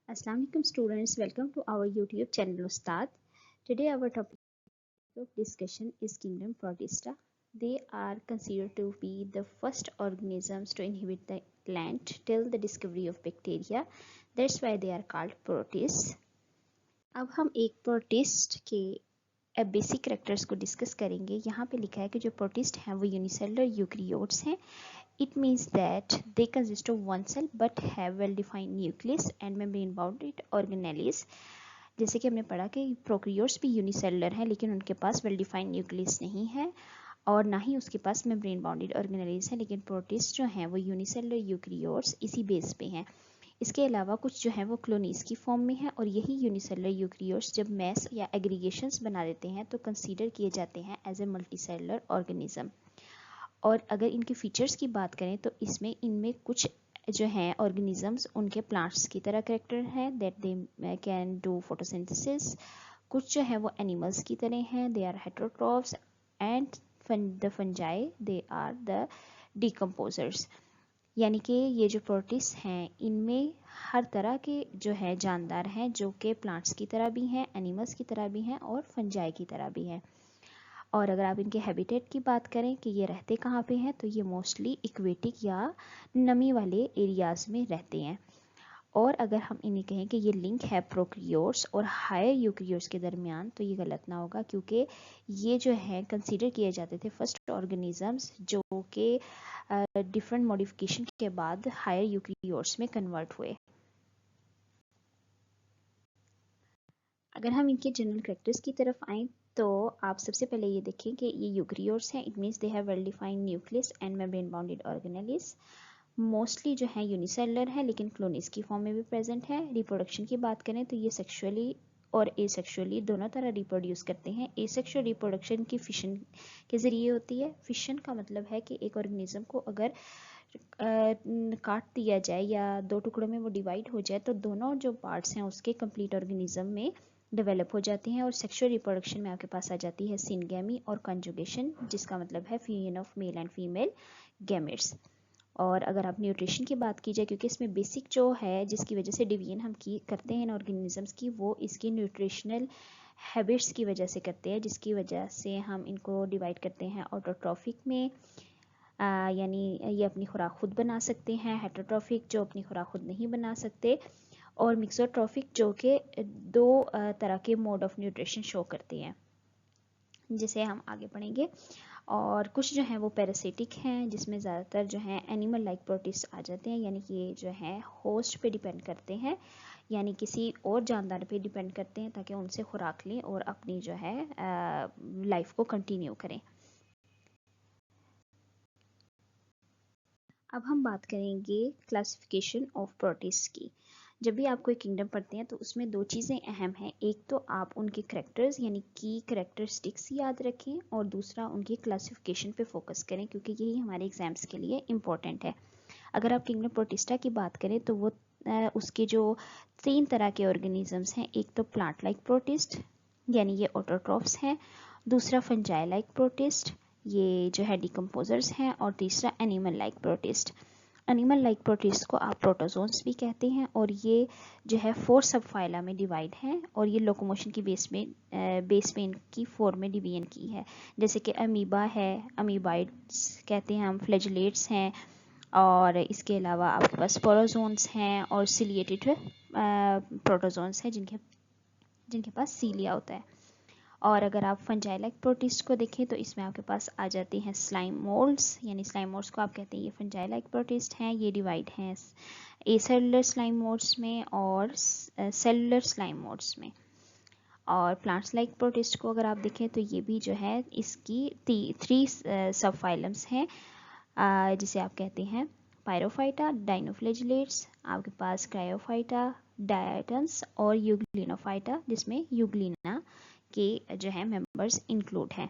Assalamu alaikum students, welcome to our YouTube channel Ustad. Today our topic of discussion is Kingdom Protista. They are considered to be the first organisms to inhabit the land till the discovery of bacteria. That's why they are called protists. अब हम एक protist के basic characters को discuss करेंगे। यहाँ पे लिखा है कि जो प्रोटिस्ट हैं वो यूनिसेलुलर यूकैरियोट्स हैं। It means that they consist of one cell but have well-defined nucleus and membrane-bounded organelles. जैसे कि हमने पढ़ा कि प्रोकैरियोट्स भी यूनिसेलुलर हैं लेकिन उनके पास वेल डिफाइंड न्यूक्लियस नहीं है और ना ही उसके पास मेम्ब्रेन बाउंडेड ऑर्गेनेल्स हैं, लेकिन प्रोटिस्ट जो हैं वो यूनिसेलुलर यूकैरियोट्स इसी बेस पे हैं। इसके अलावा कुछ जो है वो क्लोनीज की फॉर्म में है और यही यूनिसेलुलर यूकैरियोट्स जब मैस या एग्रीगेशंस बना देते हैं तो कंसीडर किए जाते हैं एज ए मल्टीसेलुलर ऑर्गेनिज्म। और अगर इनके फीचर्स की बात करें तो इनमें कुछ जो हैं ऑर्गेनिजम्स उनके प्लांट्स की तरह करेक्टर है, that they can do photosynthesis. कुछ जो है वो एनिमल्स की तरह हैं, they are heterotrophs. And the fungi they are the decomposers. यानी कि ये जो प्रोटिस्ट हैं इनमें हर तरह के जो है जानदार हैं जो कि प्लांट्स की तरह भी हैं, एनिमल्स की तरह भी हैं और फंजाई की तरह भी हैं। और अगर आप इनके हैबिटेट की बात करें कि ये रहते कहाँ पे हैं तो ये मोस्टली इक्वेटिक या नमी वाले एरियाज़ में रहते हैं। और अगर हम इन्हें कहें कि ये लिंक है प्रोकैरियोट्स और हायर यूकैरियोट्स के दरमियान तो ये गलत ना होगा, क्योंकि ये जो है कंसीडर किए जाते थे फर्स्ट ऑर्गेनिजम्स जो कि डिफरेंट मॉडिफिकेशन के बाद हायर यूकैरियोट्स में कन्वर्ट हुए। अगर हम इनके जनरल कैरेक्टर्स की तरफ आएँ तो आप सबसे पहले ये देखें कि ये यूकैरियोट्स हैं। It means they have well defined nucleus and membrane bounded organelles. Mostly जो है यूनिसेलुलर है लेकिन क्लोनीज की फॉर्म में भी प्रेजेंट है। रिप्रोडक्शन की बात करें तो ये सेक्सुअली और एसेक्सुअली दोनों तरह रिप्रोड्यूस करते हैं। एसेक्सुअल रिप्रोडक्शन की फिशन के ज़रिए होती है। फिशन का मतलब है कि एक ऑर्गेनिज्म को अगर काट दिया जाए या दो टुकड़ों में वो डिवाइड हो जाए तो दोनों जो पार्ट्स हैं उसके कंप्लीट ऑर्गेनिज्म में डेवलप हो जाती हैं। और सेक्सुअल रिप्रोडक्शन में आपके पास आ जाती है सिनगैमी और कंजुगेशन, जिसका मतलब है union of male and female gametes. और अगर आप न्यूट्रिशन की बात की जाए, क्योंकि इसमें बेसिक जो है जिसकी वजह से डिवीजन हम करते हैं इन ऑर्गेनिजम्स की, वो इसकी न्यूट्रिशनल हैबिट्स की वजह से करते हैं, जिसकी वजह से हम इनको डिवाइड करते हैं ऑटोट्रॉफिक में, यानी ये अपनी खुराक खुद बना सकते हैं, हेटेरोट्रॉफिक जो अपनी खुराक खुद नहीं बना सकते, और मिक्सोट्रॉफिक जो कि दो तरह के मोड ऑफ न्यूट्रिशन शो करते हैं, जिसे हम आगे पढ़ेंगे। और कुछ जो हैं वो पैरासिटिक हैं, जिसमें ज़्यादातर जो हैं एनिमल लाइक प्रोटिस्ट आ जाते हैं, यानी कि ये जो है होस्ट पे डिपेंड करते हैं, यानी किसी और जानदार पे डिपेंड करते हैं ताकि उनसे खुराक लें और अपनी जो है लाइफ को कंटिन्यू करें। अब हम बात करेंगे क्लासिफिकेशन ऑफ प्रोटिस्ट की। जब भी आप कोई किंगडम पढ़ते हैं तो उसमें दो चीज़ें अहम हैं। एक तो आप उनके करैक्टर्स यानी की करैक्टरिस्टिक्स याद रखें और दूसरा उनकी क्लासिफिकेशन पे फोकस करें, क्योंकि यही हमारे एग्जाम्स के लिए इम्पॉर्टेंट है। अगर आप किंगडम प्रोटिस्टा की बात करें तो वो उसके जो 3 तरह के ऑर्गेनिजम्स हैं, एक तो प्लांट लाइक प्रोटिस्ट यानी ये ऑटोट्रॉफ्स हैं, दूसरा फंजाई लाइक प्रोटिस्ट ये जो है डिकम्पोजर्स हैं, और तीसरा animal like protist. Animal like protist को आप प्रोटोजोन्स भी कहते हैं और ये जो है 4 सब फाइला में डिवाइड हैं और ये लोकोमोशन की बेस में इनकी 4 में डिवीजन की है, जैसे कि अमीबा है, अमीबाइड्स कहते हैं हम, फ्लैजिलेट्स हैं, और इसके अलावा आपके पास स्पोरोजोन्स हैं और सिलिएटेड प्रोटोजोन्स हैं जिनके पास सीलिया होता है। और अगर आप फंजाई लाइक प्रोटिस्ट को देखें तो इसमें आपके पास आ जाते हैं स्लाइम मोल्ड्स, यानी स्लाइम मोल्ड्स को आप कहते हैं ये फंजाई लाइक प्रोटिस्ट हैं। ये डिवाइड हैं एसेलुलर स्लाइम मोल्ड्स में और सेलुलर स्लाइम मोल्ड्स में। और प्लांट्स लाइक प्रोटिस्ट को अगर आप देखें तो ये भी जो है इसकी 3 सब फाइलम्स हैं, जिसे आप कहते हैं पायरोफाइटा, डाइनोफ्लैजिलेट्स, आपके पास क्रायोफाइटा, डायटन्स और यूग्लिनोफाइटा, जिसमें यूग्लिना के जो है मेंबर्स इंक्लूड हैं।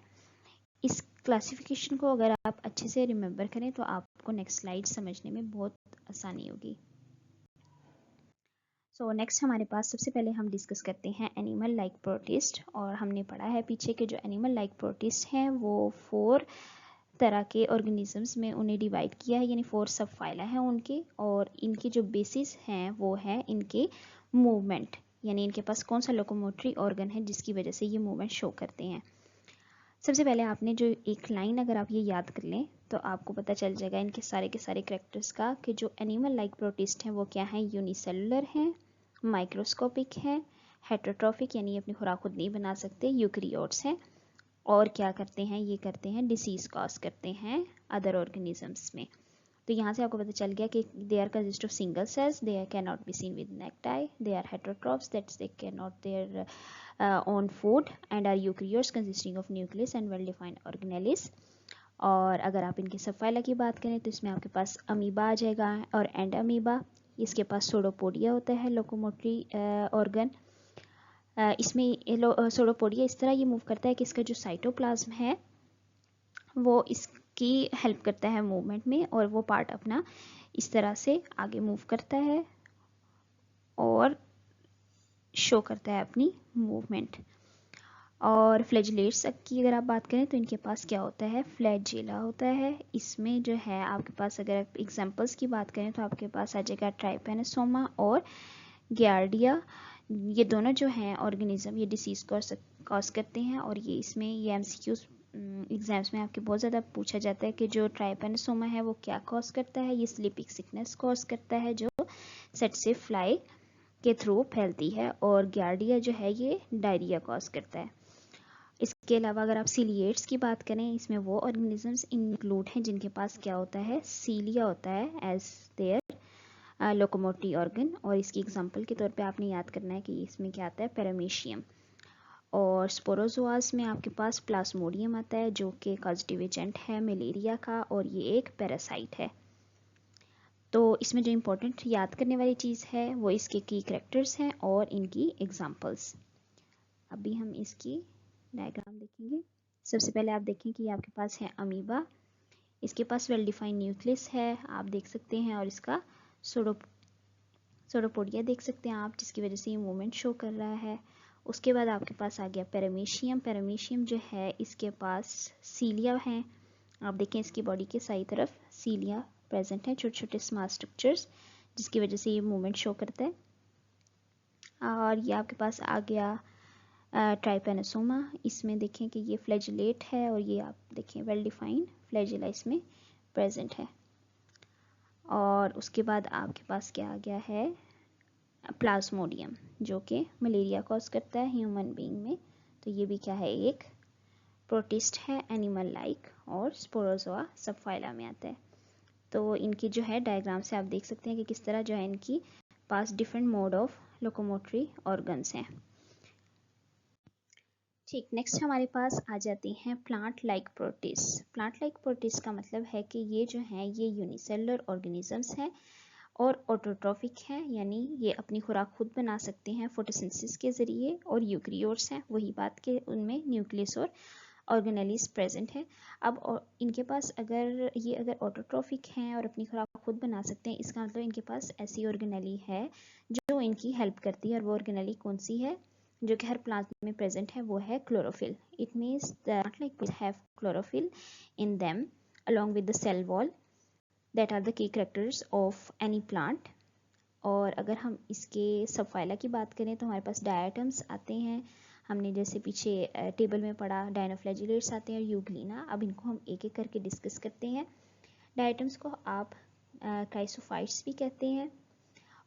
इस क्लासिफिकेशन को अगर आप अच्छे से रिमेंबर करें तो आपको नेक्स्ट स्लाइड समझने में बहुत आसानी होगी। सो नेक्स्ट हमारे पास सबसे पहले हम डिस्कस करते हैं एनिमल लाइक प्रोटिस्ट। और हमने पढ़ा है पीछे के जो एनिमल लाइक प्रोटिस्ट हैं वो 4 तरह के ऑर्गेनिजम्स में उन्हें डिवाइड किया है, यानी 4 सब फाइला हैं उनके, और इनके जो बेसिस हैं वो है इनके मूवमेंट, यानी इनके पास कौन सा लोकोमोटरी ऑर्गन है जिसकी वजह से ये मूवमेंट शो करते हैं। सबसे पहले आपने जो एक लाइन अगर आप ये याद कर लें तो आपको पता चल जाएगा इनके सारे के सारे कैरेक्टर्स का कि जो एनिमल लाइक प्रोटिस्ट हैं वो क्या हैं, यूनिसेलुलर हैं, माइक्रोस्कोपिक हैं, हेटरोट्रॉफिक यानी अपनी खुराक खुद नहीं बना सकते, यूकैरियोट्स हैं, और क्या करते हैं, ये करते हैं डिसीज कॉज करते हैं अदर ऑर्गेनिजम्स में। तो यहाँ से आपको पता चल गया कि they are consist of single cells, they can not be seen with naked eye, they are heterotrophs that's they can not their own food and are eukaryotes consisting of nucleus and well defined organelles। और अगर आप इनके सबफाइला की बात करें तो इसमें आपके पास अमीबा आ जाएगा और एंड अमीबा, इसके पास सोडोपोडिया होता है लोकोमोटरी ऑर्गन। इसमें सोडोपोडिया इस तरह ये मूव करता है कि इसका जो साइटोप्लाज्म है वो इसकी हेल्प करता है मूवमेंट में, और वो पार्ट अपना इस तरह से आगे मूव करता है और शो करता है अपनी मूवमेंट। और फ्लैजिलेट्स की अगर आप बात करें तो इनके पास क्या होता है, फ्लैजिला होता है। इसमें जो है आपके पास अगर आप एग्जांपल्स की बात करें तो आपके पास आ जाएगा ट्राइपेनोसोमा और गियार्डिया। ये दोनों जो हैं ऑर्गेनिज्म ये डिसीज कॉज करते हैं, और ये इसमें ये एमसीक्यूज एग्जाम्स में आपके बहुत ज़्यादा पूछा जाता है कि जो ट्राइपेनोसोमा है वो क्या कॉज करता है, ये स्लीपिंग सिकनेस कॉज करता है जो सेट से फ्लाई के थ्रू फैलती है, और गियार्डिया जो है ये डायरिया कॉज करता है। इसके अलावा अगर आप सीलिएट्स की बात करें, इसमें वो ऑर्गेनिजम्स इंक्लूड हैं जिनके पास क्या होता है, सीलिया होता है एज देयर लोकोमोटरी ऑर्गन, और इसकी एग्जांपल के तौर पे आपने याद करना है कि इसमें क्या आता है, पैरामीशियम। और स्पोरोजोआस में आपके पास प्लाज्मोडियम आता है जो कि कॉजेटिव एजेंट है मलेरिया का, और ये एक पैरासाइट है। तो इसमें जो इम्पोर्टेंट याद करने वाली चीज़ है वो इसके की कैरेक्टर्स हैं और इनकी एग्जांपल्स। अभी हम इसकी डायग्राम देखेंगे। सबसे पहले आप देखें कि आपके पास है अमीबा, इसके पास वेल डिफाइंड न्यूक्लियस है आप देख सकते हैं, और इसका सोडोपोडिया देख सकते हैं आप, जिसकी वजह से ये मूवमेंट शो कर रहा है। उसके बाद आपके पास आ गया पैरामीशियम। पैरामीशियम जो है इसके पास सीलिया हैं, आप देखें इसकी बॉडी के सारी तरफ सीलिया प्रेजेंट है, छोटे छोटे स्मॉल स्ट्रक्चर्स, जिसकी वजह से ये मूवमेंट शो करता है। और ये आपके पास आ गया ट्राइपेनोसोमा। इसमें देखें कि ये फ्लैजिलेट है, और ये आप देखें वेल डिफाइंड फ्लैजिला इसमें प्रेजेंट है। और उसके बाद आपके पास क्या आ गया है, प्लाज्मोडियम, जो कि मलेरिया कॉज करता है ह्यूमन बीइंग में। तो ये भी क्या है, एक प्रोटिस्ट है एनिमल लाइक, और स्पोरोजोआ सबफाइला में आता है। तो इनकी जो है डायग्राम से आप देख सकते हैं कि किस तरह जो है इनकी पास different mode of locomotory organs हैं। ठीक, नेक्स्ट हमारे पास आ जाते हैं plant like protist. Plant like protist का मतलब है कि ये जो हैं ये यूनिसेलुलर ऑर्गेनिजम्स हैं और ऑटोट्रॉफिक हैं, यानी ये अपनी खुराक खुद बना सकते हैं फोटोसिंथेसिस के ज़रिए, और यूकैरियोट्स हैं, वही बात के उनमें न्यूक्लियस और ऑर्गेनेलीज प्रेजेंट है। अब इनके पास अगर ऑटोट्रॉफिक हैं और अपनी खुराक खुद बना सकते हैं, इसका मतलब इनके पास ऐसी ऑर्गेनेली है जो इनकी हेल्प करती है, और वो ऑर्गेनेली कौन सी है जो कि हर प्लांट में प्रेजेंट है, वो है chlorophyll. It means that like have chlorophyll in them along with the cell wall that are the key characters of any plant। और अगर हम इसके सबफाइला की बात करें तो हमारे पास डायटम्स आते हैं, हमने जैसे पीछे टेबल में पढ़ा डायनोफ्लैजिलेट्स आते हैं और यूग्लिना। अब इनको हम एक एक करके डिस्कस करते हैं। डायटम्स को आप क्राइसोफाइट्स भी कहते हैं,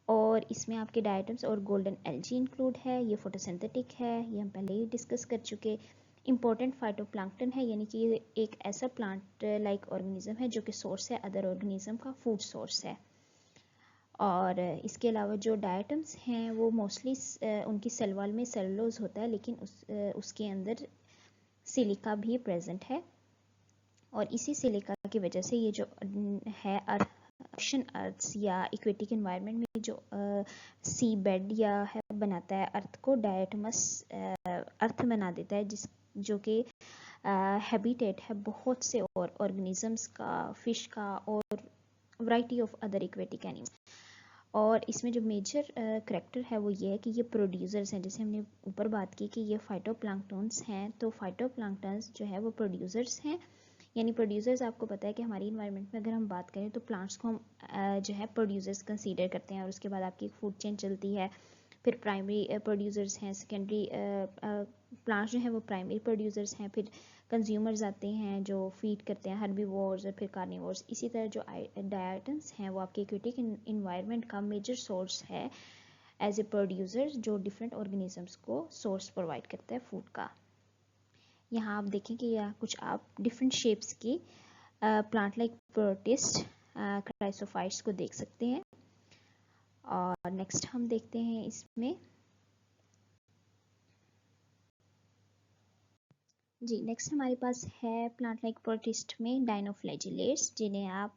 और इसमें आपके डायटम्स और गोल्डन एल्गी इंक्लूड है, ये फोटोसिंथेटिक है, ये हम पहले ही डिस्कस कर चुके। इंपॉर्टेंट फाइटोप्लैंक्टन है, यानी कि ये एक ऐसा प्लांट लाइक ऑर्गेनिज्म है जो कि सोर्स है अदर ऑर्गेनिज्म का, फूड सोर्स है। और इसके अलावा जो डायटम्स हैं वो मोस्टली उनकी सेल वॉल में सेलुलोज होता है, लेकिन उसके अंदर सिलिका भी प्रेजेंट है, और इसी सिलिका की वजह से ये जो है ओशन अर्थ्स या इक्वेटिक एनवायरनमेंट में जो सी बेड या है बनाता है अर्थ को डायटमस अर्थ बना देता है, जो कि हैबिटेट है बहुत से और ऑर्गेनिजम्स का, फिश का, और variety of other aquatic animals. और इसमें जो मेजर करैक्टर है वो ये है कि ये प्रोड्यूसर्स हैं। जैसे हमने ऊपर बात की कि ये फाइटोप्लैंक्टन्स हैं, तो फाइटोप्लैंक्टन्स जो है वो प्रोड्यूसर्स हैं, यानी प्रोड्यूसर्स, आपको पता है कि हमारी इन्वायरमेंट में अगर हम बात करें तो प्लांट्स को हम जो है प्रोड्यूसर्स कंसीडर करते हैं, और उसके बाद आपकी फूड चेन चलती है, फिर प्राइमरी प्रोड्यूसर्स हैं, सेकेंडरी प्लांट्स जो हैं वो प्राइमरी प्रोड्यूसर्स हैं, फिर कंज्यूमर्स आते हैं जो फीड करते हैं, हर्बीवोर्स और फिर कार्निवोर्स। इसी तरह जो डायटन्स हैं वो आपके एक्वेटिक इन्वायरमेंट का मेजर सोर्स है एज ए प्रोड्यूसर, जो डिफरेंट ऑर्गेनिजम्स को सोर्स प्रोवाइड करता है फूड का। यहाँ आप देखें कि यह कुछ आप डिफरेंट शेप्स की प्लांट लाइक प्रोटिस्ट क्राइसोफाइट्स को देख सकते हैं। और नेक्स्ट हम देखते हैं इसमें जी, नेक्स्ट हमारे पास है प्लांट लाइक प्रोटिस्ट में डाइनोफ्लैजिलेट्स, जिन्हें आप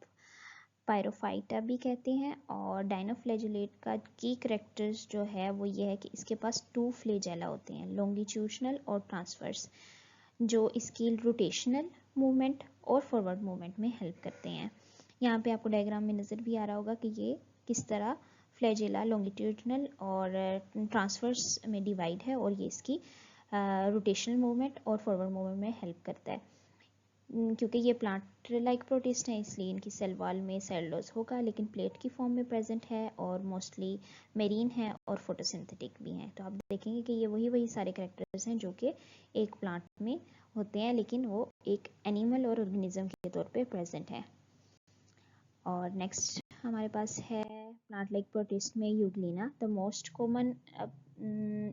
पायरोफाइटा भी कहते हैं। और डाइनोफ्लैजिलेट का की करेक्टर्स जो है वो ये है कि इसके पास 2 फ्लैजेला होते हैं, लॉन्गिट्यूडनल और ट्रांसवर्स, जो इसकी रोटेशनल मूवमेंट और फॉरवर्ड मूवमेंट में हेल्प करते हैं। यहाँ पे आपको डायग्राम में नज़र भी आ रहा होगा कि ये किस तरह फ्लैजेला लॉन्गिट्यूडनल और ट्रांसवर्स में डिवाइड है, और ये इसकी रोटेशनल मूवमेंट और फॉरवर्ड मूवमेंट में हेल्प करता है। क्योंकि ये प्लांट लाइक प्रोटिस्ट हैं इसलिए इनकी सेल वॉल में सेलुलोज होगा, लेकिन प्लेट की फॉर्म में प्रेजेंट है और मोस्टली मेरीन है और फोटोसिंथेटिक भी हैं। तो आप देखेंगे कि ये वही सारे कैरेक्टर्स हैं जो कि एक प्लांट में होते हैं, लेकिन वो एक एनिमल और ऑर्गेनिज्म के तौर पे प्रेजेंट है। और नेक्स्ट हमारे पास है प्लांट लाइक प्रोटिस्ट में Euglena. The most common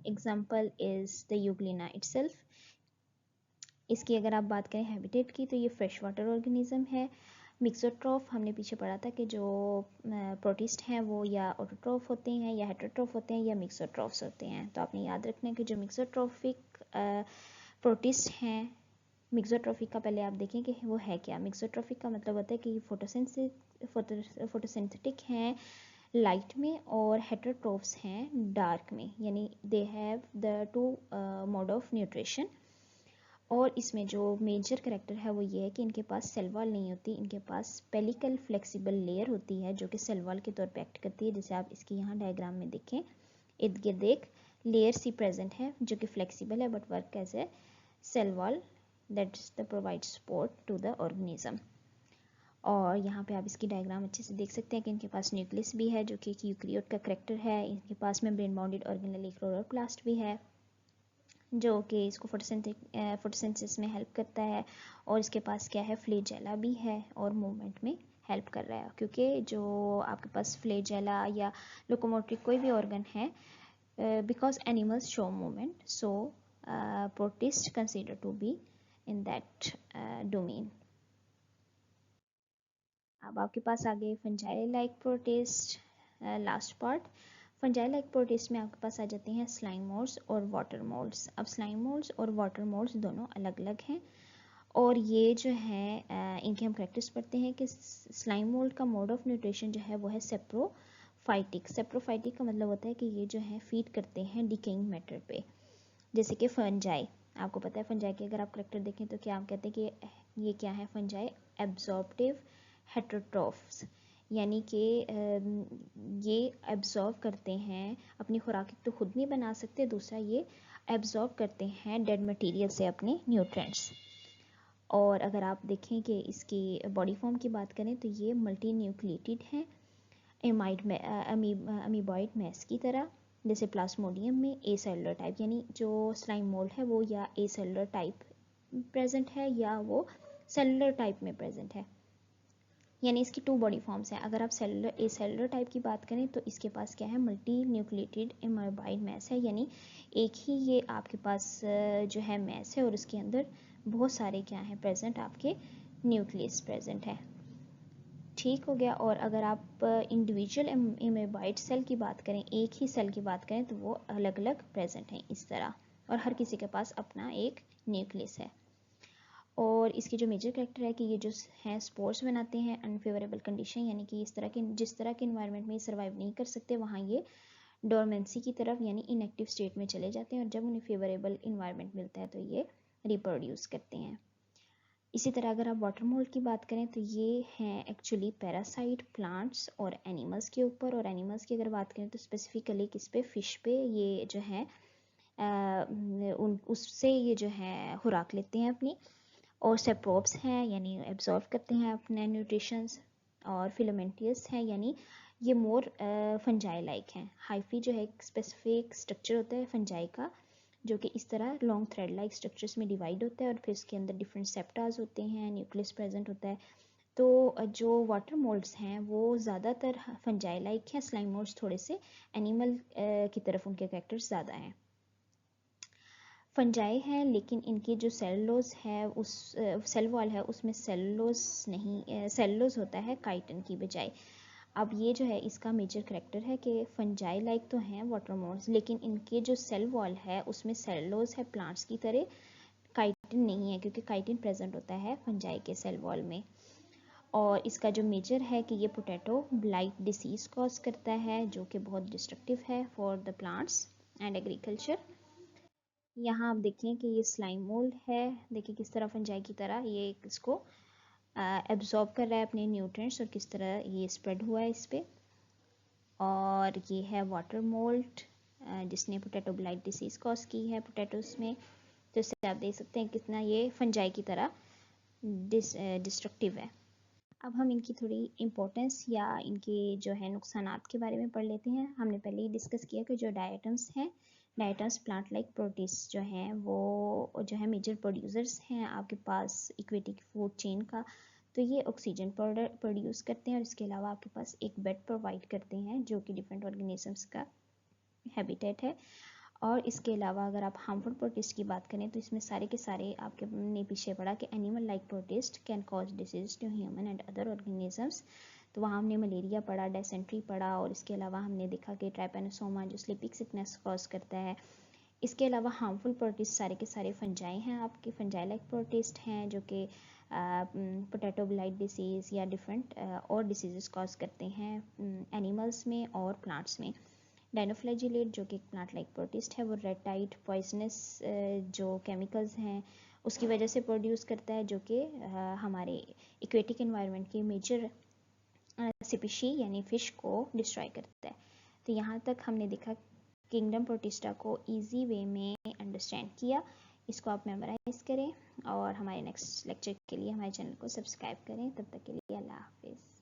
example is the Euglena itself. इसकी अगर आप बात करें हैबिटेट की तो ये फ्रेश वाटर ऑर्गेनिज्म है। मिक्सोट्रॉफ हमने पीछे पढ़ा था कि जो प्रोटिस्ट हैं वो या ऑटोट्रॉफ होते हैं या हेटरोट्रॉफ होते हैं या मिक्सोट्रॉफ्स होते हैं। तो आपने याद रखना है कि जो मिक्सोट्रॉफिक प्रोटिस्ट हैं, मिक्सोट्रॉफिक का पहले आप देखें कि वो है क्या। मिक्सोट्रॉफिक का मतलब होता है कि फोटोसिंथेटिक हैं लाइट में और हेटरोट्रॉफ्स हैं डार्क में, यानी they have the 2 mode of nutrition. और इसमें जो मेजर करेक्टर है वो ये है कि इनके पास सेल वॉल नहीं होती, इनके पास पेलिकल फ्लेक्सिबल लेयर होती है जो कि सेल वॉल के तौर पे एक्ट करती है। जैसे आप इसकी यहाँ डायग्राम में देखें, इर्द गिर्द एक लेयर सी प्रेजेंट है जो कि फ्लेक्सिबल है but work as a cell wall that's the provide support to the organism. और यहाँ पे आप इसकी डायग्राम अच्छे से देख सकते हैं कि इनके पास न्यूक्लियस भी है जो कि यूकैरियोट का करेक्टर है। इनके पास मेम्ब्रेन बाउंडेड ऑर्गेनेल क्लोरोप्लास्ट भी है जो कि इसको फोटोसिंथेसिस में हेल्प करता है। और इसके पास क्या है, फ्लैजेला भी है और मूवमेंट में हेल्प कर रहा है। क्योंकि जो आपके पास फ्लैजेला या लोकोमोटरी कोई भी ऑर्गन है, because animals show movement, so protist consider to be in that domain. अब आपके पास आगे fungi like protist, last part. Fungi like protist में आपके पास आ जाते हैं स्लाइम मोल्ड्स और वाटर मोल्ड्स। अब स्लाइम मोल्ड्स और वाटर मोल्ड्स दोनों अलग अलग हैं, और ये जो है इनके हम प्रैक्टिस पढ़ते हैं कि स्लाइम मोल्ड का मोड ऑफ न्यूट्रिशन जो है वो है सेप्रोफाइटिक। सेप्रोफाइटिक का मतलब होता है कि ये जो है फीड करते हैं डिकेइंग मैटर पे, जैसे कि फंजाई। आपको पता है फंजाई के अगर आप करेक्टर देखें तो क्या हम कहते हैं कि ये क्या है, फंजाई एब्जॉर्प्टिव हेटरोट्रॉफ्स, यानी कि ये एब्जॉर्ब करते हैं अपनी खुराक, तो खुद नहीं बना सकते, दूसरा ये एब्जॉर्ब करते हैं डेड मटेरियल से अपने न्यूट्रिएंट्स। और अगर आप देखें कि इसकी बॉडी फॉर्म की बात करें तो ये मल्टी न्यूक्लिएटेड है, अमीबॉइड मैस की तरह। जैसे प्लाज्मोडियम में ए सेलुलर टाइप, यानी जो स्लाइम मोल्ड है वो या ए सेलुलर टाइप प्रेजेंट है या वो सेलुलर टाइप में प्रेजेंट है, यानी इसकी 2 बॉडी फॉर्म्स हैं। अगर आप ए सेलुलर टाइप की बात करें तो इसके पास क्या है, मल्टी न्यूक्लिएटेड अमीबॉइड मैस है, यानी एक ही ये आपके पास जो है मैस है और उसके अंदर बहुत सारे क्या हैं प्रेजेंट, आपके न्यूक्लियस प्रेजेंट है। ठीक हो गया। और अगर आप इंडिविजुअल एमेबाइट सेल की बात करें, एक ही सेल की बात करें, तो वो अलग अलग प्रेजेंट हैं इस तरह, और हर किसी के पास अपना एक न्यूक्लियस है। और इसकी जो मेजर कैरेक्टर है कि ये जो हैं स्पोर्स बनाते हैं अनफेवरेबल कंडीशन, यानी कि इस तरह के जिस तरह के इन्वायरमेंट में ये सर्वाइव नहीं कर सकते वहाँ ये डोरमेंसी की तरफ यानी इनएक्टिव स्टेट में चले जाते हैं, और जब उन्हें फेवरेबल इन्वायरमेंट मिलता है तो ये रिप्रोड्यूस करते हैं। इसी तरह अगर आप वाटर मोल्ड की बात करें तो ये हैं एक्चुअली पैरासाइट प्लांट्स और एनिमल्स के ऊपर। और एनिमल्स की अगर बात करें तो स्पेसिफिकली किस पे, फिश पे ये जो है उससे ये जो है खुराक लेते हैं अपनी। और सेप्रोब्स हैं यानी एब्जॉर्व करते हैं अपने न्यूट्रिशंस, और फिलामेंटियस हैं यानी ये मोर फंजाई लाइक हैं। हाइफी जो है एक स्पेसिफिक स्ट्रक्चर होता है फंजाई का, जो कि इस तरह लॉन्ग थ्रेड लाइक स्ट्रक्चर्स में डिवाइड होता है और फिर इसके अंदर डिफरेंट सेप्टास होते हैं, न्यूक्लियस प्रेजेंट होता है। तो जो वाटर मोल्ड्स हैं वो ज़्यादातर फंजाई लाइक हैं, स्लाइम मोल्ड्स थोड़े से एनिमल की तरफ उनके कैरेक्टर्स ज़्यादा हैं। फंजाई हैं लेकिन इनकी जो सेलुलोज है उस सेल वॉल है उसमें सेलुलोज नहीं, सेलुलोज होता है काइटिन की बजाय। अब ये जो है इसका मेजर करेक्टर है कि फंजाई लाइक तो हैं वाटर मोल्ड्स, लेकिन इनके जो सेल वॉल है उसमें सेलुलोज है प्लांट्स की तरह, काइटिन नहीं है, क्योंकि काइटिन प्रेजेंट होता है फंजाई के सेल वॉल में। और इसका जो मेजर है कि ये पोटैटो ब्लाइट डिसीज़ कॉज करता है, जो कि बहुत डिस्ट्रक्टिव है for the plants and agriculture. यहाँ आप देखें कि ये स्लाइम मोल्ड है, देखिए किस तरह फंजाई की तरह ये इसको एब्जॉर्ब कर रहा है अपने न्यूट्रिएंट्स, और किस तरह ये स्प्रेड हुआ है इस पर। और ये है वाटर मोल्ड जिसने पोटैटो ब्लाइट डिसीज़ कॉज की है पोटैटोस में। तो इससे आप देख सकते हैं कितना ये फंजाई की तरह डिस्ट्रक्टिव है। अब हम इनकी थोड़ी इम्पोर्टेंस या इनके जो है नुकसानात के बारे में पढ़ लेते हैं। हमने पहले ही डिस्कस किया कि जो डायटम्स हैं, डायटम्स प्लांट लाइक प्रोटीज जो हैं वो जो है मेजर प्रोड्यूसर्स हैं आपके पास इक्वेटिक फूड चेन का। तो ये ऑक्सीजन प्रोड्यूस करते हैं और इसके अलावा आपके पास एक बेड प्रोवाइड करते हैं जो कि डिफरेंट ऑर्गेनिजम्स का हैबिटेट है। और इसके अलावा अगर आप हार्मफुल प्रोटिस्ट की बात करें तो इसमें सारे के सारे आपके ने पीछे पढ़ा कि animal like protist can cause disease to human and other organisms. तो वहाँ हमने मलेरिया पढ़ा, डेसेंट्री पढ़ा, और इसके अलावा हमने देखा कि ट्राइपेनोसोमा जो स्लीपिंग सिकनेस कॉज करता है। इसके अलावा हार्मफुल प्रोटिस्ट सारे के सारे फंजाई हैं, आपके फंजाई लाइक प्रोटिस्ट हैं जो कि पोटैटो ब्लाइट डिसीज़ या डिफरेंट और डिसीज़ कॉज करते हैं एनिमल्स में और प्लांट्स में। डाइनोफ्लैजिलेट जो कि एक प्लांट लाइक प्रोटिस्ट है वो रेड पॉइजनस जो केमिकल्स हैं उसकी वजह से प्रोड्यूस करता है, जो कि हमारे इक्वेटिक एनवायरनमेंट के मेजर स्पीशी यानी फ़िश को डिस्ट्रॉय करता है। तो यहाँ तक हमने देखा किंगडम प्रोटिस्टा को इजी वे में अंडरस्टैंड किया। इसको आप मेमोराइज करें और हमारे नेक्स्ट लेक्चर के लिए हमारे चैनल को सब्सक्राइब करें। तब तक के लिए अल्लाह हाफिज़।